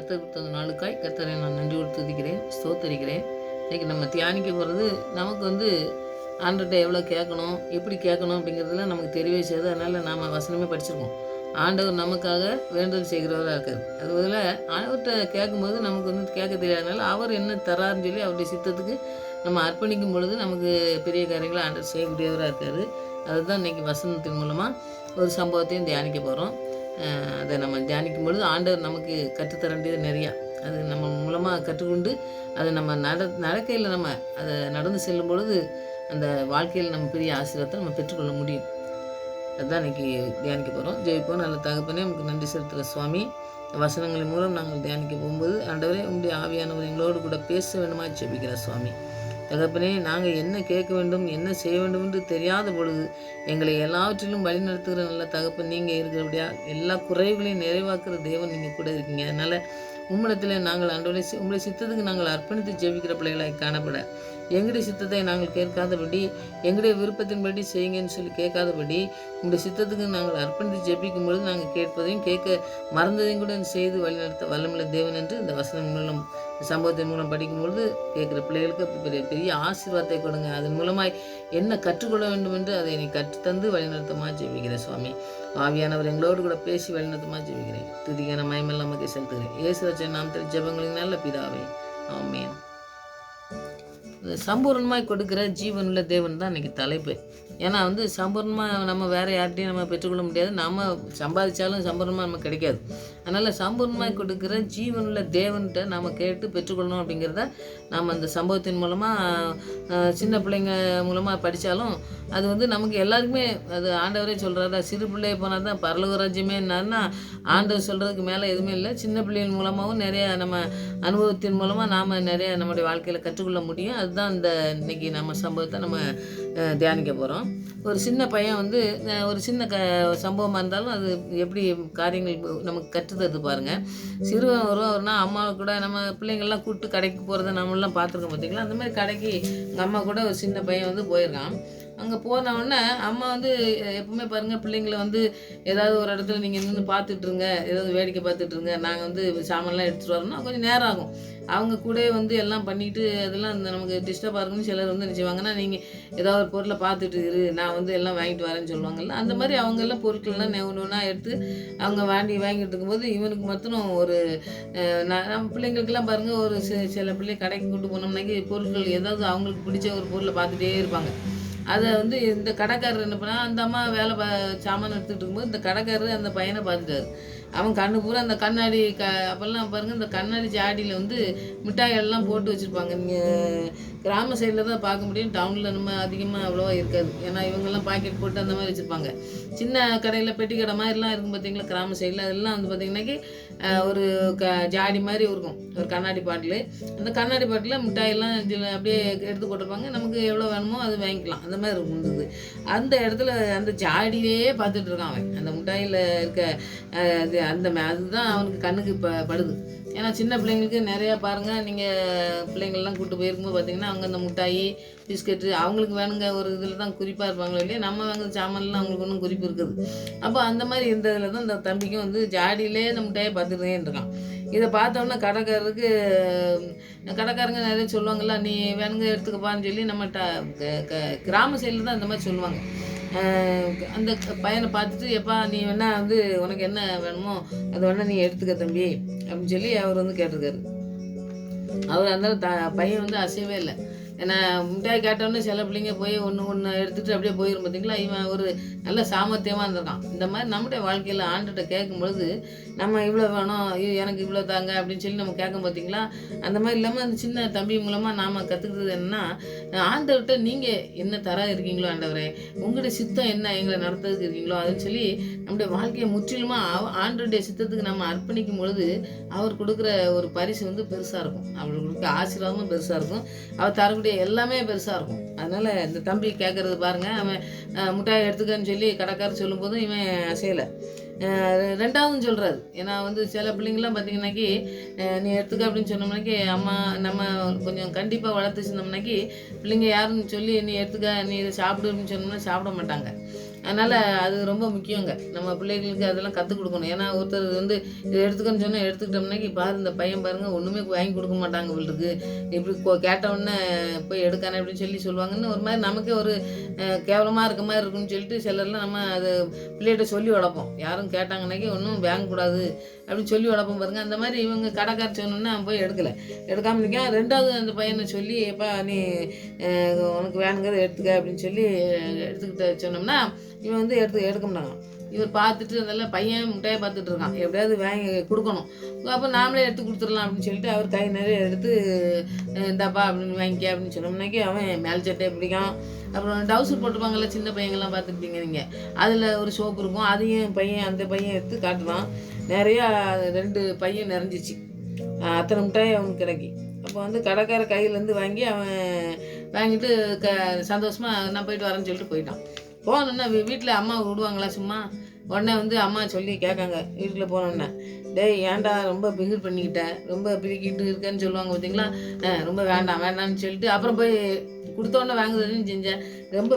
கர்த்தர் கொடுத்த நாளுக்காய் கர்த்தரை நான் நன்றி துதிக்கிறேன், ஸ்தோத்தரிக்கிறேன். இன்றைக்கி நம்ம தியானிக்க போகிறது நமக்கு ஆண்டவர்கிட்ட எவ்வளோ கேட்கணும், எப்படி கேட்கணும் அப்படிங்கிறதுலாம் நமக்கு தெரியவே செய்யாது. அதனால் நாம் வசனமே படிச்சிருக்கோம். ஆண்டவர் நமக்காக வேண்டுதல் செய்கிறவராக இருக்கார். அதுபோல் ஆண்டவர்கிட்ட கேட்கும்போது நமக்கு கேட்க தெரியாதனால அவர் என்ன தராருன்னு சொல்லி அவருடைய சித்தத்துக்கு நம்ம அர்ப்பணிக்கும் பொழுது நமக்கு பெரிய காரியங்களை ஆண்டவர் செய்யக்கூடியவராக இருக்கார். அதுதான் இன்றைக்கி வசனத்தின் மூலமாக ஒரு சம்பவத்தையும் தியானிக்க போகிறோம். அதை நம்ம தியானிக்கும் பொழுது ஆண்டவர் நமக்கு கற்றுத்தர வேண்டியது நிறையா. அது நம்ம மூலமாக கற்றுக்கொண்டு அதை நம்ம நடக்கையில் நம்ம அதை நடந்து செல்லும் பொழுது அந்த வாழ்க்கையில் நம்ம பெரிய ஆசீர்வாதத்தை நம்ம பெற்றுக்கொள்ள முடியும். அதுதான் இன்றைக்கி தியானிக்க போகிறோம். ஜெயிப்போம். நல்ல தகப்பனே, நமக்கு நன்றி செலுத்துகிற சுவாமி. வசனங்களின் மூலம் நாங்கள் தியானிக்க போகும்போது ஆண்டவரே உங்களுடைய ஆவியானவர் எங்களோடு கூட பேச வேண்டுமா ஜெபிக்கிற சுவாமி. தகப்பனே, நாங்கள் என்ன கேட்க வேண்டும், என்ன செய்ய வேண்டும் என்று தெரியாத பொழுது எங்களை எல்லாவற்றிலும் வழி நடத்துகிற நல்ல தகப்பன் நீங்கள் இருக்கிறபடியா எல்லா குறைகளையும் நிறைவாக்குற தேவன் நீங்கள் கூட இருக்கீங்க. அதனால் உம்மிடத்தில் நாங்கள் ஆண்டவரே உங்களுடைய சித்தத்துக்கு நாங்கள் அர்ப்பணித்து ஜெபிக்கிற பிள்ளைகளாய் காணப்பட எங்களுடைய சித்தத்தை நாங்கள் கேட்காதபடி, எங்களுடைய விருப்பத்தின்படி செய்யுங்கன்னு சொல்லி கேட்காதபடி உங்களுடைய சித்தத்துக்கு நாங்கள் அர்ப்பணித்து ஜெபிக்கும் பொழுது நாங்கள் கேட்பதையும் கேட்க மறந்ததையும் கூட செய்து வழிநடத்த வல்லமுள்ள தேவன் என்று இந்த வசனம் மூலம் சம்பவத்தின் மூலம் படிக்கும்பொழுது கேட்குற பிள்ளைகளுக்கு பெரிய பெரிய ஆசீர்வாதத்தை கொடுங்க. அதன் மூலமாய் என்ன கற்றுக்கொள்ள வேண்டும் என்று அதை நீ கற்றுத்தந்து வழிநடத்தமாக ஜெபிக்கிறேன் சுவாமி. ஆவியானவர் எங்களோடு கூட பேசி வழிநடத்தமாக ஜெபிக்கிறேன். துதிக்கான மயமெல்லாம் நமக்கு செலுத்துகிறேன். இயேசு நாமத்தில் ஜெபங்களின் நல்ல பிதாவே, ஆமென். சம்பூர்ணமாய் கொடுக்குற ஜீவனுள்ள தேவன் தான் இன்றைக்கி தலைப்பு. ஏன்னா சம்பூர்ணமாக நம்ம வேறு யார்கிட்டையும் நம்ம பெற்றுக்கொள்ள முடியாது. நம்ம சம்பாதிச்சாலும் சம்பூர்ணமாக நமக்கு கிடைக்காது. அதனால் சம்பூர்ணமாய் கொடுக்குற ஜீவனுள்ள தேவன்கிட்ட நம்ம கேட்டு பெற்றுக்கொள்ளணும் அப்படிங்கிறத நாம் அந்த சம்பவத்தின் மூலமாக சின்ன பிள்ளைங்க மூலமாக படித்தாலும் அது நமக்கு எல்லாருக்குமே அது ஆண்டவரே சொல்கிறாரா, சிறு பிள்ளையை போனால் தான் பரலோக ராஜ்யமே என்னன்னா ஆண்டவர் சொல்கிறதுக்கு மேலே எதுவுமே இல்லை. சின்ன பிள்ளைகள் மூலமாகவும் நிறையா நம்ம அனுபவத்தின் மூலமாக நாம் நிறையா நம்முடைய வாழ்க்கையில் கற்றுக்கொள்ள முடியும். அதுதான் இந்த இன்றைக்கி நம்ம சம்பவத்தை நம்ம தியானிக்க போகிறோம். ஒரு சின்ன பையன் ஒரு சின்ன சம்பவமாக இருந்தாலும் அது எப்படி காரியங்கள் நமக்கு கற்றுத்தருது பாருங்கள். சிறுவன் வருவார்னா அம்மாவை கூட நம்ம பிள்ளைங்கள்லாம் கூப்பிட்டு கடைக்கு போகிறத நம்மளாம் பார்த்துருக்கோம் பார்த்தீங்களா. அந்த மாதிரி கடைக்கு எங்கள் அம்மா கூட ஒரு சின்ன பையன் போயிருக்கான். அங்கே போனவுடனே அம்மா எப்பவுமே பாருங்கள், பிள்ளைங்களை ஏதாவது ஒரு இடத்துல நீங்கள் நின்று பார்த்துட்ருங்க, ஏதாவது வேடிக்கை பார்த்துட்ருங்க, நாங்கள் சாமான்லாம் எடுத்துகிட்டு வரோம்னா கொஞ்சம் நேரம் ஆகும். அவங்க கூட எல்லாம் பண்ணிவிட்டு அதெல்லாம் நமக்கு டிஸ்டர்பாக இருக்குன்னு சிலர் என்ன செய்வாங்கன்னா, நீங்கள் ஏதாவது ஒரு பொருளை பார்த்துட்டு இரு, நான் எல்லாம் வாங்கிட்டு வரேன்னு சொல்லுவாங்கல்ல. அந்த மாதிரி அவங்கெல்லாம் பொருட்கள்லாம் ஒன்றா எடுத்து அவங்க வாங்கிட்டு இருக்கும்போது இவனுக்கு மட்டும் ஒரு நம்ம பிள்ளைங்களுக்கெல்லாம் பாருங்கள், ஒரு சில பிள்ளை கடைக்கு கூட்டு போனோம்னாக்கி பொருட்கள் ஏதாவது அவங்களுக்கு பிடிச்ச ஒரு பொருளை பார்த்துட்டே இருப்பாங்க. அதை இந்த கடைக்காரர் என்ன பண்ணால், அந்த அம்மா சாமான் எடுத்துகிட்டு இருக்கும்போது இந்த கடைக்காரர் அந்த பையனை பார்த்துட்டாரு. அவன் கண்ணு பூரா அந்த கண்ணாடி அப்போல்லாம் பாருங்கள், இந்த கண்ணாடி ஜாடியில் மிட்டாய்கள்லாம் போட்டு வச்சுருப்பாங்க. நீங்கள் கிராம சைடில் தான் பார்க்க முடியும், டவுனில் நம்ம அதிகமாக அவ்வளோவா இருக்காது. ஏன்னா இவங்கெல்லாம் பாக்கெட் போட்டு அந்த மாதிரி வச்சுருப்பாங்க. சின்ன கடையில் பெட்டி கடை மாதிரிலாம் இருக்கும் பார்த்தீங்களா கிராம சைடில். அதெல்லாம் பார்த்திங்கனாக்கி ஒரு ஜாடி மாதிரி இருக்கும், ஒரு கண்ணாடி பாட்டில். அந்த கண்ணாடி பாட்டில் மிட்டாயெல்லாம் அப்படியே எடுத்து போட்டிருப்பாங்க. நமக்கு எவ்வளோ வேணுமோ அது வாங்கிக்கலாம். அந்த மாதிரி இருந்தது. அந்த இடத்துல அந்த ஜாடியிலே பார்த்துட்டு இருக்கான் அவன். அந்த மிட்டாயில் இருக்க அதுதான் அவனுக்கு கண்ணுக்கு படுது. ஏன்னா சின்ன பிள்ளைங்களுக்கு நிறையா பாருங்கள், நீங்கள் பிள்ளைங்கள்லாம் கூப்பிட்டு போயிருக்கும்போது பார்த்தீங்கன்னா அவங்க அந்த மிட்டாயி பிஸ்கெட்டு அவங்களுக்கு வேணுங்க ஒரு இதில் தான் குறிப்பாக இருப்பாங்களோ இல்லையா. நம்ம வாங்குற சாமான்லாம் அவங்களுக்கு ஒன்றும் குறிப்பு இருக்குது. அப்போ அந்த மாதிரி இருந்ததில் தான் இந்த தம்பிக்கும் ஜாடியிலே அந்த மிட்டாயை பார்த்துட்டே இருக்கான். இதை பார்த்தோன்னா கடைக்காரங்க நிறைய சொல்லுவாங்கள்ல, நீ வேணுங்க எடுத்துக்கப்பான்னு சொல்லி நம்ம கிராம சைடில் தான் அந்த மாதிரி சொல்லுவாங்க. அந்த பையனை பார்த்துட்டு, எப்பா நீ வேணா உனக்கு என்ன வேணுமோ அதை வேணா நீ எடுத்துக்க தம்பி அப்படின்னு சொல்லி அவர் கேட்டிருக்காரு. அவர் அந்த பையன் அசையவே இல்லை. ஏன்னா மிட்டாய் கேட்டோன்னே சில பிள்ளைங்க போய் ஒன்று எடுத்துகிட்டு அப்படியே போயிடும் பார்த்தீங்களா. இவன் ஒரு நல்ல சாமர்த்தியமாக இருந்திருக்கான். இந்த மாதிரி நம்முடைய வாழ்க்கையில் ஆண்டுகிட்ட கேட்கும்பொழுது நம்ம இவ்வளோ வேணும், எனக்கு இவ்வளோ தாங்க அப்படின்னு சொல்லி நம்ம கேட்கும் பார்த்தீங்களா. அந்த மாதிரி இல்லாமல் அந்த சின்ன தம்பி மூலமாக நாம் கற்றுக்கிறது என்னென்னா, ஆண்டவர்கிட்ட நீங்கள் என்ன தர இருக்கீங்களோ, ஆண்டவரே உங்களுடைய சித்தம் என்ன எங்களை நடத்துறதுக்கு இருக்கீங்களோ அதுன்னு சொல்லி நம்முடைய வாழ்க்கையை முற்றிலுமாக ஆண்டவருடைய சித்தத்துக்கு நம்ம அர்ப்பணிக்கும் பொழுது அவர் கொடுக்குற ஒரு பரிசு பெருசாக இருக்கும். அவர் கொடுக்குற ஆசீர்வாதமும் பெருசாக இருக்கும். அவர் தரக்கூடிய எல்லாமே பெருசாக இருக்கும். அதனால் இந்த தம்பி கேட்குறது பாருங்கள், அவன் மிட்டாய் எடுத்துக்கன்னு சொல்லி கடைக்காரர் சொல்லும்போதும் இவன் அசையலை. ரெண்டாவதும் சொல்கிறாரு. ஏன்னா சில பிள்ளைங்கள்லாம் பார்த்திங்கனாக்கி நீ எடுத்துக்க அப்படின்னு சொன்னோம்னாக்கி அம்மா நம்ம கொஞ்சம் கண்டிப்பாக வளர்த்து வச்சுருந்தோம்னாக்கி பிள்ளைங்க யாருன்னு சொல்லி நீ எடுத்துக்க, நீ இதை சாப்பிடு அப்படின்னு சொன்னோம்னா சாப்பிட மாட்டாங்க. அதனால் அது ரொம்ப முக்கியங்க. நம்ம பிள்ளைகளுக்கு அதெல்லாம் கற்றுக் கொடுக்கணும். ஏன்னா ஒருத்தர் வந்து இதை எடுத்துக்கன்னு சொன்னால் எடுத்துக்கிட்டோம்னாக்கி பாரு இந்த பையன் பாருங்கள் ஒன்றுமே வாங்கி கொடுக்க மாட்டாங்க இவளுக்கு, இப்படி கேட்டவுடனே போய் எடுக்கானே அப்படின்னு சொல்லுவாங்கன்னு ஒரு மாதிரி நமக்கே ஒரு கேவலமாக இருக்க மாதிரி இருக்குன்னு சொல்லிட்டு சிலர்லாம் நம்ம அதை பிள்ளைகிட்ட சொல்லி வளர்ப்போம். யாரும் கேட்டாங்கன்னாக்கி ஒன்றும் வாங்கக்கூடாது அப்படின்னு சொல்லி வளர்ப்போம் பாருங்கள். அந்த மாதிரி இவங்க கடைக்கார சொன்னோன்னா போய் எடுக்காமல் இருக்கேன். ரெண்டாவது அந்த பையனை சொல்லி எப்பா நீ உனக்கு வேணுங்கிறத எடுத்துக்க அப்படின்னு சொல்லி எடுத்துக்கிட்ட சொன்னோம்னா இவன் வந்து எடுக்க மாட்டாங்க. இவர் பார்த்துட்டு அதெல்லாம் பையன் முட்டையை பார்த்துட்டு இருக்கான், எப்படியாவது வாங்கி கொடுக்கணும். அப்போ நாமளே எடுத்து கொடுத்துடலாம் அப்படின்னு சொல்லிட்டு அவர் கை நிறைய எடுத்து இந்தாப்பா அப்படின்னு வாங்கிக்க அப்படின்னு சொன்னோம்னாக்கி அவன் மேல் சட்டையை பிடிக்கும். அப்புறம் டவுசர் போட்டுப்பாங்கள்ல சின்ன பையங்கள்லாம் பார்த்துருப்பீங்க நீங்கள், அதில் ஒரு சோப்பு இருக்கும், அதையும் அந்த பையன் எடுத்து காட்டுவான். நிறையா 2 பையன் நிறைஞ்சிச்சு, அத்தனை மிட்டாய் அவனுக்கு கிடைக்கி. அப்போ வந்து கடைக்கார கையிலேருந்து வாங்கி அவன் வாங்கிட்டு சந்தோஷமாக நான் போயிட்டு வரேன்னு சொல்லிட்டு போயிட்டான். போனோன்னா வீட்டில் அம்மா விடுவாங்களா சும்மா? உடனே வந்து அம்மா சொல்லி கேட்காங்க வீட்டில் போனோன்னே, டேய் ஏன்டா ரொம்ப பிகில் பண்ணிக்கிட்டேன், ரொம்ப பிரிக்கிட்டு இருக்கேன்னு சொல்லுவாங்க பார்த்தீங்களா. ரொம்ப வேண்டாம்னு சொல்லிட்டு அப்புறம் போய் கொடுத்தோன்னே வாங்குறதுன்னு செஞ்சேன். ரொம்ப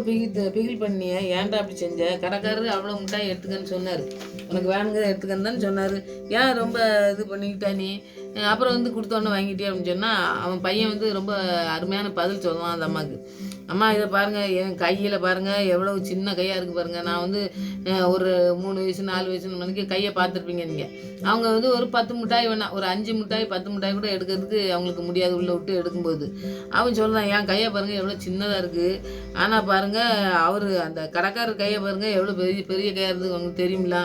பிகில் பண்ணிய ஏன்டா அப்படி செஞ்சேன், கடைக்காரரு அவ்வளோ மிட்டாய் எடுத்துக்கன்னு சொன்னார், உனக்கு வேணுங்கிறத எடுத்துக்கன்னு தானே சொன்னார், ஏன் ரொம்ப இது பண்ணிக்கிட்டா நீ, அப்புறம் வந்து கொடுத்தோன்னே வாங்கிட்டே அப்படின்னு சொன்னால் அவன் பையன் வந்து ரொம்ப அருமையான பதில் சொல்லுவான் அந்த அம்மாவுக்கு. அம்மா இதை பாருங்கள், என் கையில் பாருங்கள் எவ்வளோ சின்ன கையாக இருக்குது பாருங்கள், நான் வந்து ஒரு 3 வயசு 4 வயசு மணிக்கு கையை பார்த்துருப்பீங்க நீங்கள். அவங்க வந்து ஒரு 10 மிட்டாய் வேணாம், ஒரு 5 மிட்டாய் 10 மிட்டாய் கூட எடுக்கிறதுக்கு அவங்களுக்கு முடியாது உள்ளே விட்டு எடுக்கும்போது. அவன் சொல்கிறான் என் கையை பாருங்கள் எவ்வளோ சின்னதாக இருக்குது, ஆனால் பாருங்கள் அவர் அந்த கடைக்காரர் கையை பாருங்கள் எவ்வளோ பெரிய பெரிய கையாக இருக்குது உங்களுக்கு தெரியுங்களா.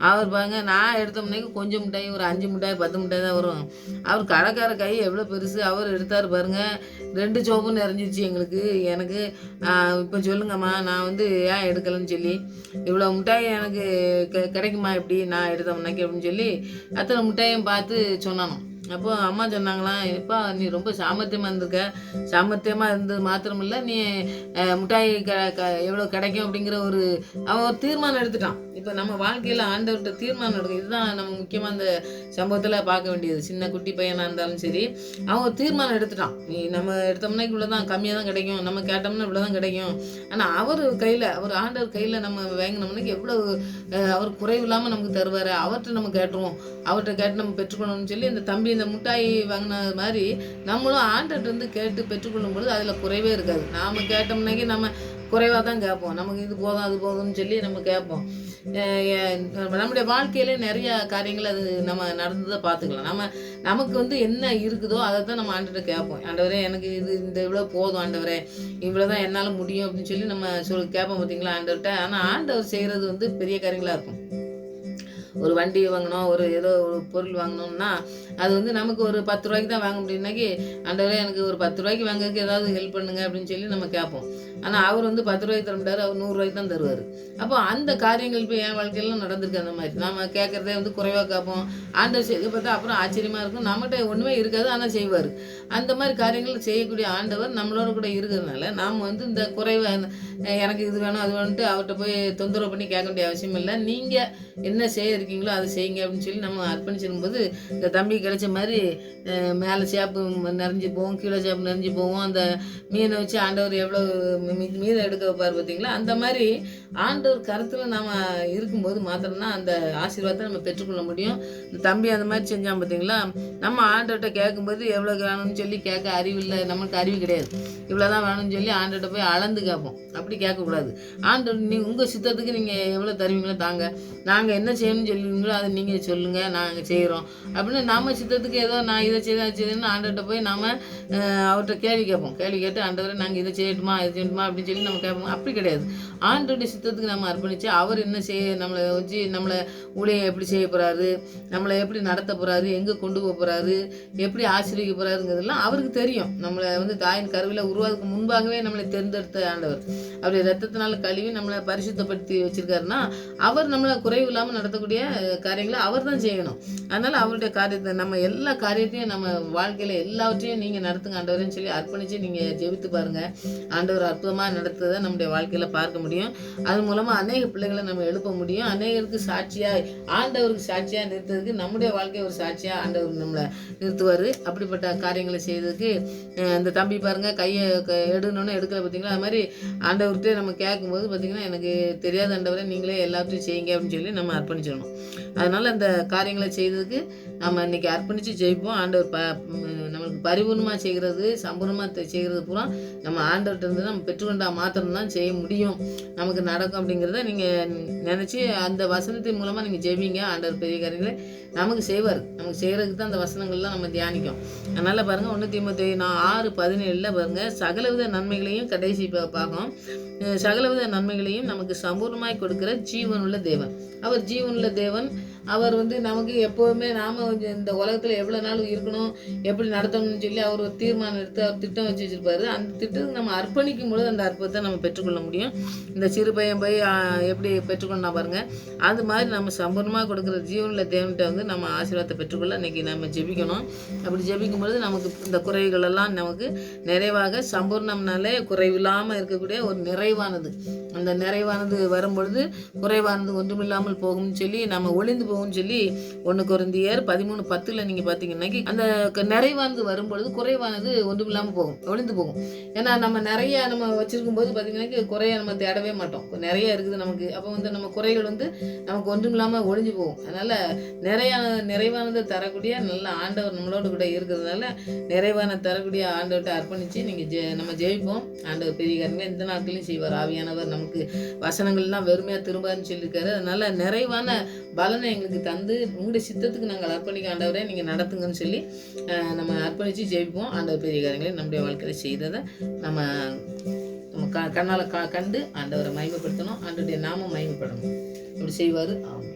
அவர் பாருங்கள் நான் எடுத்தோம்னாக்கி கொஞ்சம் மிட்டாய் ஒரு 5 மிட்டாய் 10 மிட்டாய் தான் வரும், அவர் கடைக்கார கை எவ்வளோ பெருசு, அவர் எடுத்தார் பாருங்கள் 2 சோப்பும் நிறைஞ்சிச்சு எங்களுக்கு. எனக்கு இப்போ சொல்லுங்கம்மா நான் வந்து ஏன் எடுக்கலைன்னு சொல்லி, இவ்வளோ மிட்டாய் எனக்கு கிடைக்குமா எப்படி நான் எடுத்தோம்னாக்கி அப்படின்னு சொல்லி அத்தனை மிட்டாயும் பார்த்து சொன்னானோ. அப்போ அம்மா சொன்னாங்களாம், எப்பா நீ ரொம்ப சாமர்த்தியமாக இருந்திருக்க, சாமர்த்தியமாக இருந்தது மாத்திரமில்லை நீ மிட்டாய் எவ்வளோ கிடைக்கும் அப்படிங்கிற அவன் ஒரு தீர்மானம் எடுத்துட்டான். இப்போ நம்ம வாழ்க்கையில் ஆண்டவர்கிட்ட தீர்மானம் எடுக்கும். இதுதான் நம்ம முக்கியமாக அந்த சம்பவத்தில் பார்க்க வேண்டியது. சின்ன குட்டி பையனாக இருந்தாலும் சரி, அவன் ஒரு தீர்மானம் எடுத்துட்டான். நீ நம்ம எடுத்தோம்னா இவ்வளோ தான் கம்மியாக தான் கிடைக்கும், நம்ம கேட்டோம்னா இவ்வளோ தான் கிடைக்கும். ஆனால் அவர் ஆண்டவர் கையில் நம்ம வாங்கினோம்னாக்கி எவ்வளோ அவர் குறைவு இல்லாமல் நமக்கு தருவார். அவர்கிட்ட நம்ம கேட்டுருவோம், அவர்கிட்ட கேட்டு நம்ம பெற்றுக்கணும்னு சொல்லி இந்த தம்பி இந்த மிட்டாய் வாங்கின மாதிரி நம்மளும் ஆண்டர்கிட்ட கேட்டு பெற்றுக்கொள்ளும் பொழுது அதில் குறைவே இருக்காது. நாம் கேட்டோம்னாக்கி நம்ம குறைவாக தான் கேட்போம், நமக்கு இது போதும் அது போதும்னு சொல்லி நம்ம கேட்போம். நம்முடைய வாழ்க்கையிலே நிறைய காரியங்கள் அது நம்ம நடந்ததை பார்த்துக்கலாம். நமக்கு வந்து என்ன இருக்குதோ அதை தான் நம்ம ஆண்டவரை கேட்போம். ஆண்டவரே எனக்கு இந்த இவ்வளோ போதும், ஆண்டவரே இவ்வளோ தான் என்னால் முடியும் அப்படின்னு சொல்லி நம்ம கேட்போம் பார்த்தீங்களா ஆண்டவர்கிட்ட. ஆனால் ஆண்டவர் செய்கிறது வந்து பெரிய காரியங்களாக இருக்கும். ஒரு வண்டி வாங்கணும், ஏதோ ஒரு பொருள் வாங்கணும்னா அது வந்து நமக்கு ஒரு 10 ரூபாய்க்கு தான் வாங்க முடியும்னாக்கி ஆண்டவரே எனக்கு ஒரு 10 ரூபாய்க்கு வாங்குறதுக்கு ஏதாவது ஹெல்ப் பண்ணுங்க அப்படின்னு சொல்லி நம்ம கேட்போம். ஆனால் அவர் வந்து 10 ரூபாய்க்கு தர முடியாது, அவர் 100 ரூபாய்க்கு தான் தருவார். அப்போ அந்த காரியங்கள் இப்போ என் வாழ்க்கையெல்லாம் நடந்திருக்கு. அந்த மாதிரி நம்ம கேட்குறதே வந்து குறைவாக கேட்போம், ஆண்டவர் செய்து பார்த்தா அப்புறம் ஆச்சரியமாக இருக்கும், நம்மகிட்ட ஒன்றுமே இருக்காது ஆனால் செய்வார். அந்த மாதிரி காரியங்கள் செய்யக்கூடிய ஆண்டவர் நம்மளோட கூட இருக்கிறதுனால நாம் வந்து இந்த குறைவை எனக்கு இது வேணும் அது வேணுன்ட்டு அவர்கிட்ட போய் தொந்தரவு பண்ணி கேட்க வேண்டிய அவசியம் இல்லை. நீங்கள் என்ன செய்ய இருக்கீங்களோ அதை செய்யுங்க அப்படின்னு சொல்லி நம்ம அர்ப்பணிச்சிருக்கும்போது இந்த தம்பி கிடைச்ச மாதிரி மேலே சேப்பு நிறைஞ்சு போவோம், கீழே சேப்பு நிறைஞ்சு போவோம். அந்த மீனை வச்சு ஆண்டவர் எவ்வளோ மீதை எடுக்க வைப்பார் பார்த்தீங்களா. அந்த மாதிரி ஆண்டவர் கருத்தில் நாம் இருக்கும்போது மாத்திரம்தான் அந்த ஆசீர்வாதத்தை நம்ம பெற்றுக்கொள்ள முடியும். இந்த தம்பி அந்த மாதிரி செஞ்சான் பார்த்தீங்களா. நம்ம ஆண்டவர்கிட்ட கேட்கும்போது எவ்வளோ வேணும்னு சொல்லி கேட்க அறிவில்லை, நமக்கு அறிவு கிடையாது. இவ்வளோ தான் வேணும்னு சொல்லி ஆண்டவர்கிட்ட போய் அளந்து கேட்போம். அப்படி கேட்கக்கூடாது. ஆண்டவர் உங்கள் சித்தத்துக்கு நீங்கள் எவ்வளோ தருவீங்களோ தாங்க, நாங்கள் என்ன செய்யணும்னு சொல்லுவீங்களோ அதை நீங்கள் சொல்லுங்கள் நாங்கள் செய்கிறோம் அப்படின்னு நம்ம சித்தத்துக்கு ஏதோ நான் இதை செய்யணும்னு ஆண்டவர்கிட்ட போய் நாம் அவர்கிட்ட கேள்வி கேட்போம். கேள்வி கேட்டு ஆண்டவரை நாங்கள் இதை செய்யட்டுமா இது செய்யணுமா அப்படின்னு சொல்லி நம்ம கேட்போம். அப்படி கிடையாது. ஆண்டவருடைய சித்தத்துக்கு நம்ம அர்ப்பணித்து அவர் என்ன நம்மளை வச்சு நம்மளை ஊழியம் எப்படி செய்ய போகிறாரு, நம்மளை எப்படி நடத்த போகிறாரு, எங்கே கொண்டு போக போகிறாரு, எப்படி ஆசீர்வதிக்க போகிறாருங்கிறதுலாம் அவருக்கு தெரியும். நம்மளை வந்து தாயின் கருவில் உருவாதுக்கு முன்பாகவே நம்மளை தேர்ந்தெடுத்த ஆண்டவர். அவருடைய ரத்தத்தினால கழுவி நம்மளை பரிசுத்தப்படுத்தி வச்சிருக்காருன்னா அவர் நம்மளை குறைவு இல்லாமல் நடத்தக்கூடிய காரியங்களை அவர் தான் செய்யணும். அதனால் அவருடைய காரியத்தை நம்ம எல்லா காரியத்தையும் நம்ம வாழ்க்கையில் எல்லாவற்றையும் நீங்கள் நடத்துங்க ஆண்டவரேன்னு சொல்லி அர்ப்பணித்து நீங்கள் ஜெபித்து பாருங்கள். ஆண்டவர் அற்புதமாக நடத்துறதை நம்முடைய வாழ்க்கையில் பார்க்க முடியும். அது மூலமாக அநேக பிள்ளைகளை நம்ம எழுப்ப முடியும். அநேகருக்கு சாட்சியாக, ஆண்டவருக்கு சாட்சியாக நிறுத்துறதுக்கு நம்முடைய வாழ்க்கையை ஒரு சாட்சியாக ஆண்டவர் நம்மளை நிறுத்துவார். அப்படிப்பட்ட காரியங்களை செய்யறதுக்கு இந்த தம்பி பாருங்கள், கையை எடுக்கணுன்னு எடுக்கலை பார்த்தீங்களா? அது மாதிரி ஆண்டவர்கிட்ட நம்ம கேட்கும்போது பார்த்திங்கன்னா, எனக்கு தெரியாத ஆண்டவரை நீங்களே எல்லாத்தையும் செய்யுங்க அப்படின்னு சொல்லி நம்ம அர்ப்பணிச்சிடணும். அதனால் அந்த காரியங்களை செய்கிறதுக்கு நம்ம இன்றைக்கி அர்ப்பணித்து ஜெயிப்போம். ஆண்டவர் நம்மளுக்கு பரிபூர்ணமாக செய்கிறது, சம்பூர்ணமாக செய்கிறது பூரா நம்ம ஆண்டவர்கிட்ட இருந்து நம்ம பெற்றுக்கொண்டால் மாத்திரம்தான் செய்ய முடியும், நமக்கு நடக்கும் அப்படிங்கிறத நீங்கள் நினச்சி அந்த வசனத்தின் மூலமாக நீங்கள் ஜெயிப்பீங்க. ஆண்டவர் பெரிய காரியங்களை நமக்கு செய்வார். நமக்கு செய்கிறதுக்கு தான் அந்த வசனங்கள்லாம் நம்ம தியானிக்கும். அதனால் பாருங்கள், 1 தீமோத்தேயு 6:17 பாருங்கள், சகலவித நன்மைகளையும் கடைசி பார்க்கணும். சகலவித நன்மைகளையும் நமக்கு சம்பூர்ணமாய் கொடுக்கிற ஜீவனுள்ள தேவன். அவர் ஜீவனுள்ள தேவன். அவர் நமக்கு எப்போவுமே நாம் இந்த உலகத்தில் எவ்வளோ நாள் இருக்கணும், எப்படி நடத்தணும்னு சொல்லி அவர் ஒரு தீர்மானம் எடுத்து அவர் திட்டம் வச்சு வச்சுருப்பாரு. அந்த திட்டத்துக்கு நம்ம அர்ப்பணிக்கும் பொழுது அந்த அற்புதத்தை நம்ம பெற்றுக்கொள்ள முடியும். இந்த சிறு பையன் போய் எப்படி பெற்றுக்கொண்டா பாருங்கள், அது மாதிரி நம்ம சம்பூர்ணமாக கொடுக்குற ஜீவனுள்ள தேவன்கிட்ட நம்ம ஆசீர்வாதத்தை பெற்றுக்கொள்ள இன்றைக்கி நம்ம ஜெபிக்கணும். அப்படி ஜெபிக்கும் பொழுது நமக்கு இந்த குறைகளெல்லாம் நமக்கு நிறைவாக, சம்பூர்ணம்னாலே குறைவில்லாமல் இருக்கக்கூடிய ஒரு நிறைவானது, அந்த நிறைவானது வரும்பொழுது குறைவானது ஒன்றுமில்லாமல் போகும்னு சொல்லி, நம்ம ஒளிந்து போகும்னு சொல்லி 1 கொரிந்தியர் 13:10 நீங்கள் பார்த்தீங்கன்னா, அந்த நிறைவானது வரும்பொழுது குறைவானது ஒன்றுமில்லாமல் போகும், ஒளிந்து போகும். ஏன்னா நம்ம நிறைய நம்ம வச்சுருக்கும் போது பார்த்தீங்கன்னா குறைய நம்ம தேடவே மாட்டோம். நிறைய இருக்குது நமக்கு. அப்போ நம்ம குறைகள் நமக்கு ஒன்றுமில்லாமல் ஒளிஞ்சு போகும். அதனால் நிறைவானதை தரக்கூடிய நல்ல ஆண்டவர் நம்மளோட கூட இருக்கிறதுனால நிறைவான தரக்கூடிய ஆண்டவர்கிட்ட அர்ப்பணித்து நீங்கள் நம்ம ஜெயிப்போம். ஆண்டவர் பெரிய காரியங்களை இந்த நாட்களையும் செய்வார். ஆவியானவர் நமக்கு வசனங்கள்லாம் வெறுமையாக திரும்பாதுன்னு சொல்லியிருக்காரு. அதனால் நிறைவான பலனை எங்களுக்கு தந்து உங்களுடைய சித்தத்துக்கு நாங்கள் அர்ப்பணிக்க ஆண்டவரே நீங்கள் நடத்துங்கன்னு சொல்லி நம்ம அர்ப்பணித்து ஜெயிப்போம். ஆண்டவர் பெரிய காரியங்களை நம்முடைய வாழ்க்கையில் செய்ததை நம்ம கண்ணால் கண்டு ஆண்டவரை மகிமைப்படுத்தணும். ஆண்டவருடைய நாமம் மகிமைப்படணும். அப்படி செய்வார். ஆமாம்.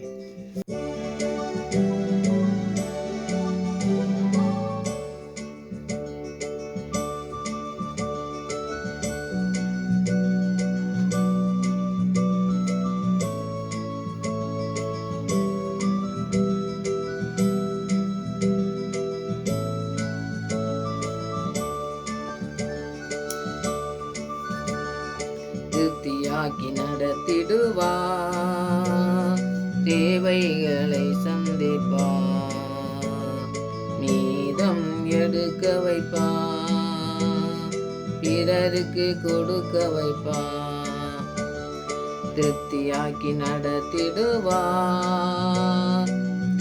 திருப்தியாக்கி நடத்திடுவார், தேவைகளை சந்திப்பார், மீதம் எடுக்க வைப்பார், பிறருக்கு கொடுக்க வைப்பார். திருப்தியாக்கி நடத்திடுவார்,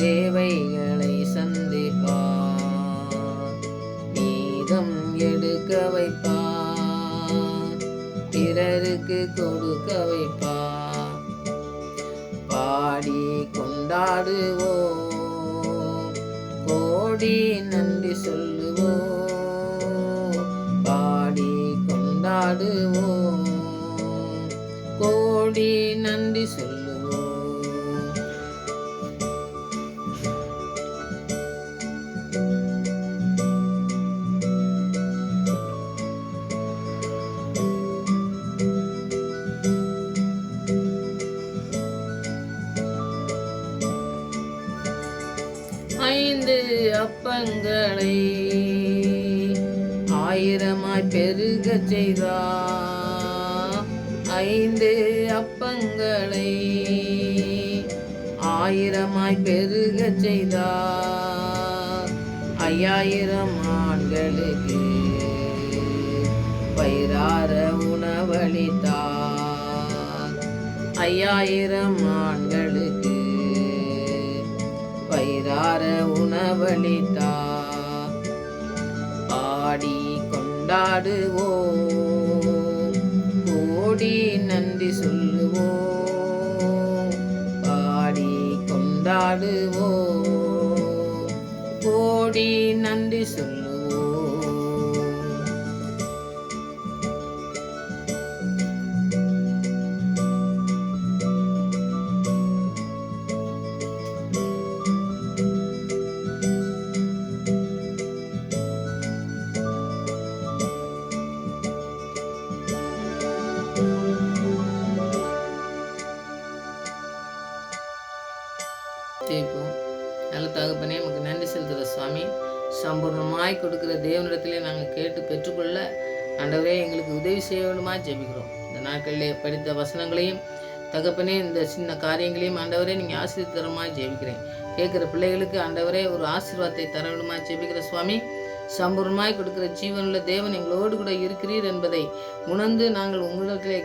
தேவைகளை சந்திப்பார், மீதம் எடுக்க வைப்பார், பிறருக்கு கொடுக்க வைப்பா. பாடி கொண்டாடுவோம், கோடி நன்றி சொல்லுவோம். பாடி கொண்டாடுவோம், கோடி நன்றி சொல்லுவோம். ஐந்து அப்பங்களை 1000 பெருகச் செய்தார். 5 அப்பங்களை 1000 பெருகச் செய்தார். 5000 ஆண்களுக்கு வயிறார உணவளித்தார். 5000 ஆண்களுக்கு வயிறார உணவளித்தார். பாடி கொண்டாடுவோம், கோடி நன்றி சொல்லுவோம். பாடி கொண்டாடுவோம், கோடி நன்றி சொல்லுவோம். ஜெயிப்போம். நல்ல தகப்பனே, நமக்கு நன்றி செலுத்துகிற சுவாமி. சம்பூர்ணமாய் கொடுக்குற தேவனிடத்திலே நாங்கள் கேட்டு பெற்றுக்கொள்ள ஆண்டவரே எங்களுக்கு உதவி செய்ய வேண்டுமா ஜெபிக்கிறோம். இந்த நாட்களிலே படித்த வசனங்களையும் தகப்பனே இந்த சின்ன காரியங்களையும் ஆண்டவரே நீங்கள் ஆசீர்வதித்து தரமா ஜெபிக்கிறேன். கேட்குற பிள்ளைகளுக்கு ஆண்டவரே ஒரு ஆசீர்வாதத்தை தர வேண்டுமா ஜெபிக்கிற சுவாமி. சம்பூர்ணமாய் கொடுக்கிற ஜீவனுள்ள தேவன் எங்களோடு கூட இருக்கிறீர் என்பதை உணர்ந்து நாங்கள் உங்களிடத்திலே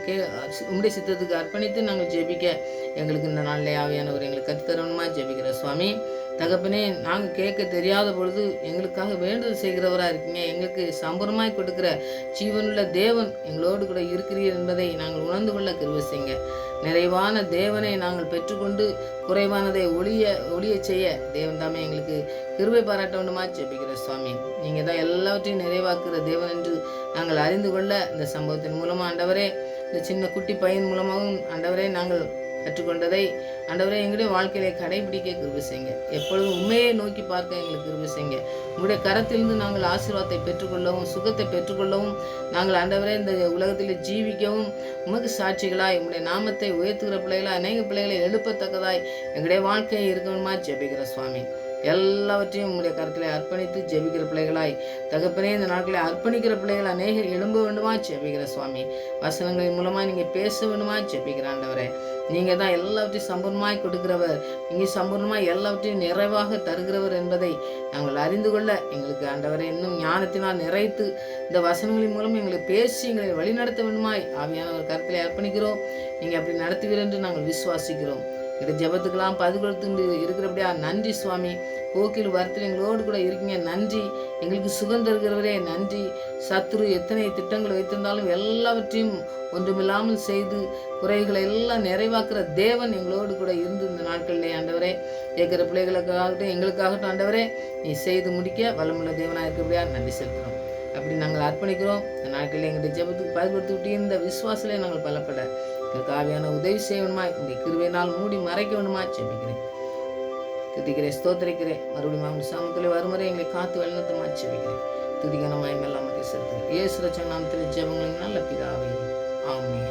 உங்களுடைய சித்தத்துக்கு அர்ப்பணித்து நாங்கள் ஜெபிக்க எங்களுக்கு இந்த நாளிலே ஆவியானவர் எங்களுக்கு கற்றுத்தரணுமா ஜெபிக்கிற சுவாமி. தகப்பனே நாங்கள் கேட்க தெரியாத பொழுது எங்களுக்காக வேண்டுதல் செய்கிறவராக இருக்கீங்க. எங்களுக்கு சம்பூர்ணமாய் கொடுக்கிற ஜீவனுள்ள தேவன் எங்களோடு கூட இருக்கிறீர் என்பதை நாங்கள் உணர்ந்து கொள்ள கிருபை செய்யுங்க. நிறைவான தேவனை நாங்கள் பெற்றுக்கொண்டு குறைவானதை ஒளிய செய்ய தேவன் தாமே எங்களுக்கு கிருபை பாராட்ட வேண்டுமா ஜெபிக்கிற சுவாமி. நீங்கள் தான் எல்லாவற்றையும் நிறைவாக்குற தேவன் என்று நாங்கள் அறிந்து கொள்ள இந்த சம்பவத்தின் மூலமாக ஆண்டவரே, இந்த சின்ன குட்டி பையன் மூலமாகவும் ஆண்டவரே நாங்கள் கற்றுக்கொண்டதை ஆண்டவரே எங்களுடைய வாழ்க்கையிலே கடைபிடிக்க கிருபை செய்யுங்க. எப்பொழுதும் உண்மையை நோக்கி பார்க்க எங்களுக்கு கிருபை செய்யுங்க. உங்களுடைய கரத்திலிருந்து நாங்கள் ஆசீர்வாதத்தை பெற்றுக்கொள்ளவும் சுகத்தை பெற்றுக்கொள்ளவும் நாங்கள் ஆண்டவரே இந்த உலகத்தில் ஜீவிக்கவும் உமக்கு சாட்சிகளாய் உங்களுடைய நாமத்தை உயர்த்துகிற பிள்ளைகளாய் அநேக பிள்ளைகளை எழுப்பத்தக்கதாய் எங்களுடைய வாழ்க்கையை இருக்கணுமா ஜெபிக்கிற சுவாமி. எல்லாவற்றையும் உங்களுடைய கருத்தில் அர்ப்பணித்து ஜெபிக்கிற பிள்ளைகளாய் தகப்பனே இந்த நாட்களில் அர்ப்பணிக்கிற பிள்ளைகள் அநேகர் எழும்ப வேண்டுமா ஜெபிக்கிற சுவாமி. வசனங்களின் மூலமாக நீங்கள் பேச வேண்டுமா ஜெபிக்கிற ஆண்டவரே. நீங்கள் தான் எல்லாவற்றையும் சம்பூர்ணமாய் கொடுக்கிறவர். நீங்கள் சம்பூர்ணமாய் எல்லாவற்றையும் நிறைவாக தருகிறவர் என்பதை நாங்கள் அறிந்து கொள்ள எங்களுக்கு ஆண்டவரை இன்னும் ஞானத்தினால் நிறைத்து இந்த வசனங்களின் மூலம் எங்களை பேசி எங்களை வழிநடத்த வேண்டுமாய் ஆவியானவர் கருத்தில் அர்ப்பணிக்கிறோம். நீங்கள் அப்படி நடத்துவீர் என்று நாங்கள் விசுவாசிக்கிறோம். இந்த ஜெபத்துக்கெல்லாம் பதில் இருக்கிறபடியா நன்றி சுவாமி. போக்கில் வரத்தில் எங்களோடு கூட இருக்கீங்க, நன்றி. எங்களுக்கு சுகம் தருகிறவரே நன்றி. சத்துரு எத்தனை திட்டங்கள் வைத்திருந்தாலும் எல்லாவற்றையும் ஒன்றுமில்லாமல் செய்து குறைகளை எல்லாம் நிறைவாக்குற தேவன் எங்களோடு கூட இருந்து இந்த நாட்களிலே ஆண்டவரே கேட்குற பிள்ளைகளுக்காகட்டும் எங்களுக்காகட்டும் ஆண்டவரே நீ செய்து முடிக்க வல்லமுள்ள தேவனாக இருக்கிறபடியா நன்றி செலுத்துகிறோம். அப்படி நாங்கள் அர்ப்பணிக்கிறோம். இந்த நாட்களில் எங்களுடைய ஜெபத்துக்கு பதில்படுத்தி விட்டு இந்த விசுவாசலே நாங்கள் பலப்பட எங்களுக்கு ஆவியான உதவி செய்யணுமா உங்களுடைய கிருபையினால் மூடி மறைக்க வேணுமா ஜெபிக்கிறேன். துதிக்கிறேன், ஸ்தோத்திரிக்கிறேன். மறுபடியும் சாமத்தில் வருமுறை எங்களை காத்து வழிநடத்தமா ஜெபிக்கிறேன். துதிகனமாய் எல்லாம் செலுத்துகிறேன். இயேசு ரட்சகர் நாமத்தில் ஜெபங்களின் நல்ல பிதாவே, ஆமென்.